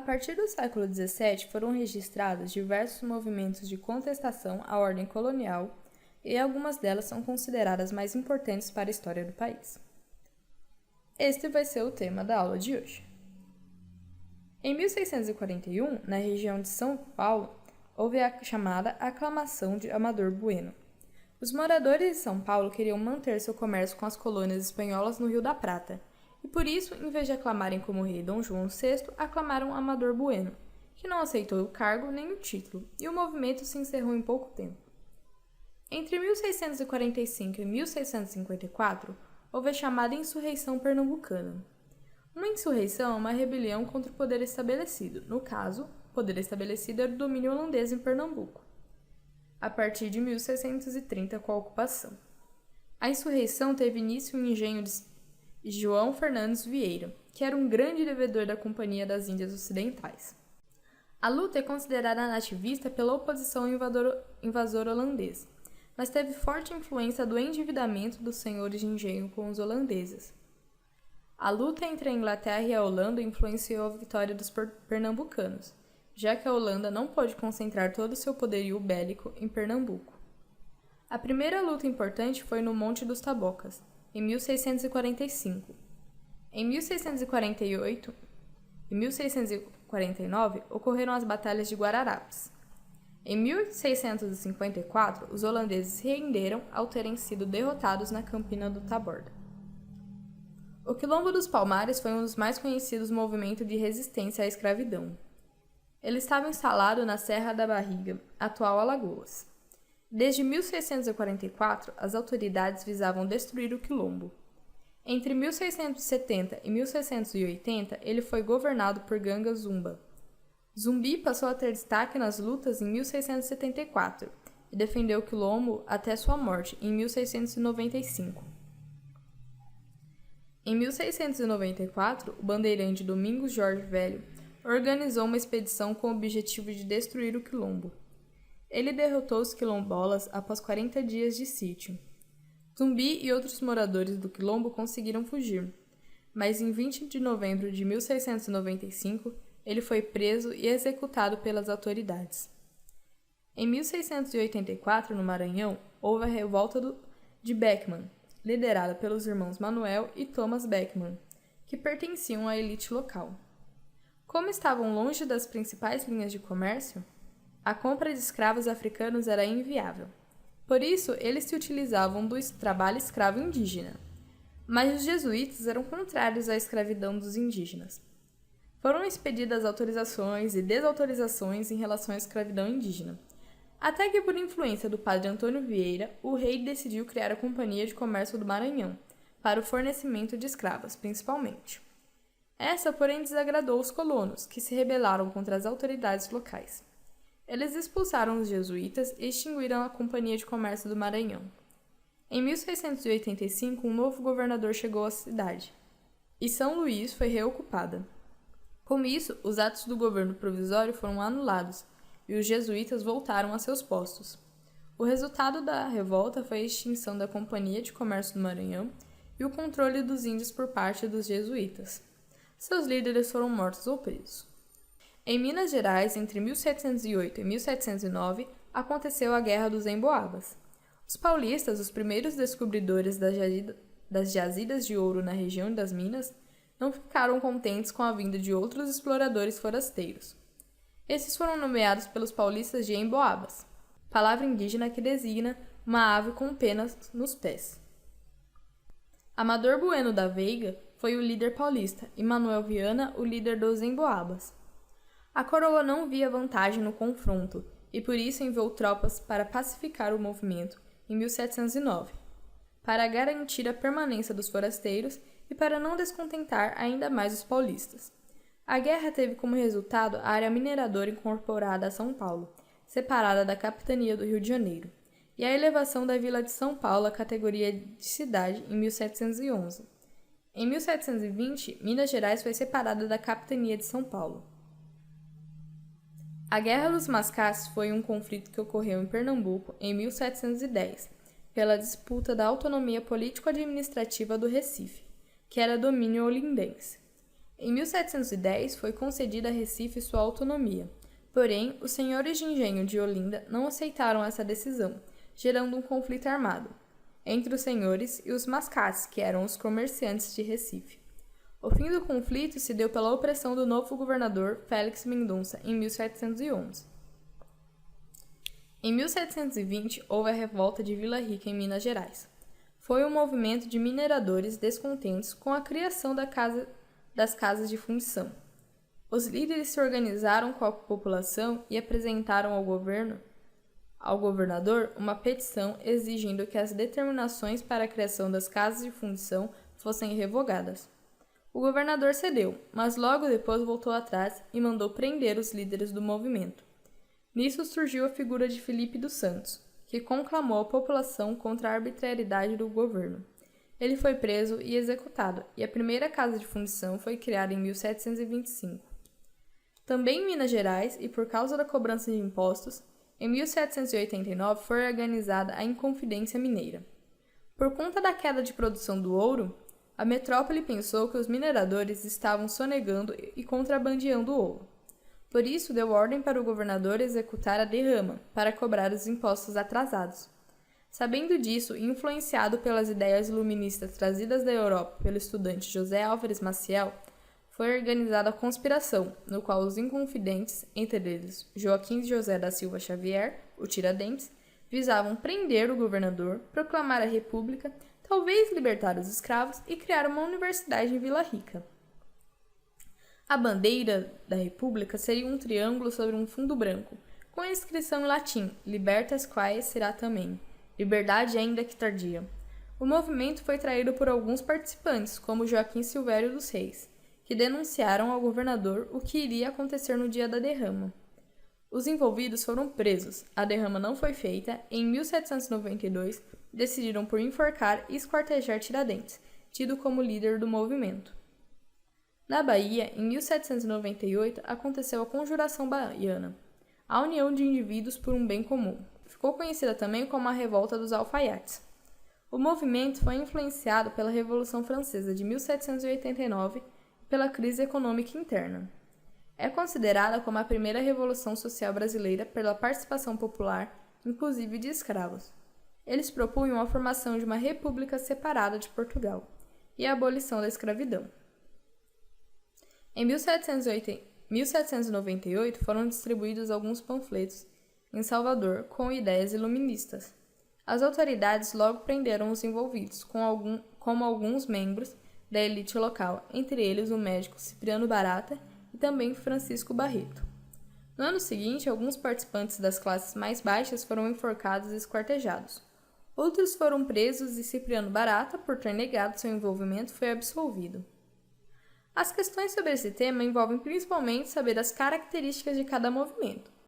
partir do século XVII, foram registrados diversos movimentos de contestação à ordem colonial e algumas delas são consideradas mais importantes para a história do país. Este vai ser o tema da aula de hoje. Em 1641, na região de São Paulo, houve a chamada Aclamação de Amador Bueno. Os moradores de São Paulo queriam manter seu comércio com as colônias espanholas no Rio da Prata, e por isso, em vez de aclamarem como rei Dom João VI, aclamaram Amador Bueno, que não aceitou o cargo nem o título, e o movimento se encerrou em pouco tempo. Entre 1645 e 1654, houve a chamada Insurreição Pernambucana. Uma insurreição é uma rebelião contra o poder estabelecido. No caso, o poder estabelecido era o domínio holandês em Pernambuco, a partir de 1630 com a ocupação. A insurreição teve início no engenho de João Fernandes Vieira, que era um grande devedor da Companhia das Índias Ocidentais. A luta é considerada nativista pela oposição ao invasor holandês, mas teve forte influência do endividamento dos senhores de engenho com os holandeses. A luta entre a Inglaterra e a Holanda influenciou a vitória dos pernambucanos, já que a Holanda não pôde concentrar todo o seu poderio bélico em Pernambuco. A primeira luta importante foi no Monte dos Tabocas, em 1645. Em 1648 e 1649 ocorreram as Batalhas de Guararapes. Em 1654, os holandeses se renderam ao terem sido derrotados na Campina do Taborda. O Quilombo dos Palmares foi um dos mais conhecidos movimentos de resistência à escravidão. Ele estava instalado na Serra da Barriga, atual Alagoas. Desde 1644, as autoridades visavam destruir o Quilombo. Entre 1670 e 1680, ele foi governado por Ganga Zumba. Zumbi passou a ter destaque nas lutas em 1674 e defendeu o Quilombo até sua morte em 1695. Em 1694, o bandeirante Domingos Jorge Velho organizou uma expedição com o objetivo de destruir o Quilombo. Ele derrotou os quilombolas após 40 dias de sítio. Zumbi e outros moradores do Quilombo conseguiram fugir, mas em 20 de novembro de 1695, ele foi preso e executado pelas autoridades. Em 1684, no Maranhão, houve a revolta de Beckman, liderada pelos irmãos Manuel e Thomas Beckman, que pertenciam à elite local. Como estavam longe das principais linhas de comércio, a compra de escravos africanos era inviável. Por isso, eles se utilizavam do trabalho escravo indígena. Mas os jesuítas eram contrários à escravidão dos indígenas. Foram expedidas autorizações e desautorizações em relação à escravidão indígena, até que, por influência do padre Antônio Vieira, o rei decidiu criar a Companhia de Comércio do Maranhão, para o fornecimento de escravas, principalmente. Essa, porém, desagradou os colonos, que se rebelaram contra as autoridades locais. Eles expulsaram os jesuítas e extinguiram a Companhia de Comércio do Maranhão. Em 1685, um novo governador chegou à cidade, e São Luís foi reocupada. Com isso, os atos do governo provisório foram anulados, e os jesuítas voltaram a seus postos. O resultado da revolta foi a extinção da Companhia de Comércio do Maranhão e o controle dos índios por parte dos jesuítas. Seus líderes foram mortos ou presos. Em Minas Gerais, entre 1708 e 1709, aconteceu a Guerra dos Emboabas. Os paulistas, os primeiros descobridores das jazidas de ouro na região das Minas, não ficaram contentes com a vinda de outros exploradores forasteiros. Esses foram nomeados pelos paulistas de Emboabas, palavra indígena que designa uma ave com penas nos pés. Amador Bueno da Veiga foi o líder paulista e Manuel Viana o líder dos Emboabas. A coroa não via vantagem no confronto e por isso enviou tropas para pacificar o movimento em 1709, para garantir a permanência dos forasteiros e para não descontentar ainda mais os paulistas. A guerra teve como resultado a área mineradora incorporada a São Paulo, separada da capitania do Rio de Janeiro, e a elevação da vila de São Paulo à categoria de cidade em 1711. Em 1720, Minas Gerais foi separada da capitania de São Paulo. A Guerra dos Mascates foi um conflito que ocorreu em Pernambuco em 1710, pela disputa da autonomia político-administrativa do Recife, que era domínio olindense. Em 1710 foi concedida a Recife sua autonomia, porém os senhores de engenho de Olinda não aceitaram essa decisão, gerando um conflito armado entre os senhores e os mascates, que eram os comerciantes de Recife. O fim do conflito se deu pela opressão do novo governador Félix Mendonça em 1711. Em 1720 houve a revolta de Vila Rica em Minas Gerais. Foi um movimento de mineradores descontentes com a criação das casas de fundição. Os líderes se organizaram com a população e apresentaram ao governador uma petição exigindo que as determinações para a criação das casas de fundição fossem revogadas. O governador cedeu, mas logo depois voltou atrás e mandou prender os líderes do movimento. Nisso surgiu a figura de Felipe dos Santos, que conclamou a população contra a arbitrariedade do governo. Ele foi preso e executado, e a primeira casa de fundição foi criada em 1725. Também em Minas Gerais, e por causa da cobrança de impostos, em 1789 foi organizada a Inconfidência Mineira. Por conta da queda de produção do ouro, a metrópole pensou que os mineradores estavam sonegando e contrabandeando o ouro. Por isso, deu ordem para o governador executar a derrama, para cobrar os impostos atrasados. Sabendo disso e influenciado pelas ideias iluministas trazidas da Europa pelo estudante José Álvares Maciel, foi organizada a conspiração, no qual os inconfidentes, entre eles Joaquim José da Silva Xavier, o Tiradentes, visavam prender o governador, proclamar a república, talvez libertar os escravos e criar uma universidade em Vila Rica. A bandeira da república seria um triângulo sobre um fundo branco, com a inscrição em latim Libertas quae será também, liberdade ainda que tardia. O movimento foi traído por alguns participantes, como Joaquim Silvério dos Reis, que denunciaram ao governador o que iria acontecer no dia da derrama. Os envolvidos foram presos, a derrama não foi feita e em 1792 decidiram por enforcar e esquartejar Tiradentes, tido como líder do movimento. Na Bahia, em 1798, aconteceu a Conjuração Baiana, a união de indivíduos por um bem comum. Ficou conhecida também como a Revolta dos Alfaiates. O movimento foi influenciado pela Revolução Francesa de 1789 e pela crise econômica interna. É considerada como a primeira revolução social brasileira pela participação popular, inclusive de escravos. Eles propunham a formação de uma república separada de Portugal e a abolição da escravidão. Em 1798 foram distribuídos alguns panfletos em Salvador com ideias iluministas. As autoridades logo prenderam os envolvidos, como alguns membros da elite local, entre eles o médico Cipriano Barata e também Francisco Barreto. No ano seguinte, alguns participantes das classes mais baixas foram enforcados e esquartejados. Outros foram presos e Cipriano Barata, por ter negado seu envolvimento, foi absolvido. As questões sobre esse tema envolvem principalmente saber as características de cada movimento,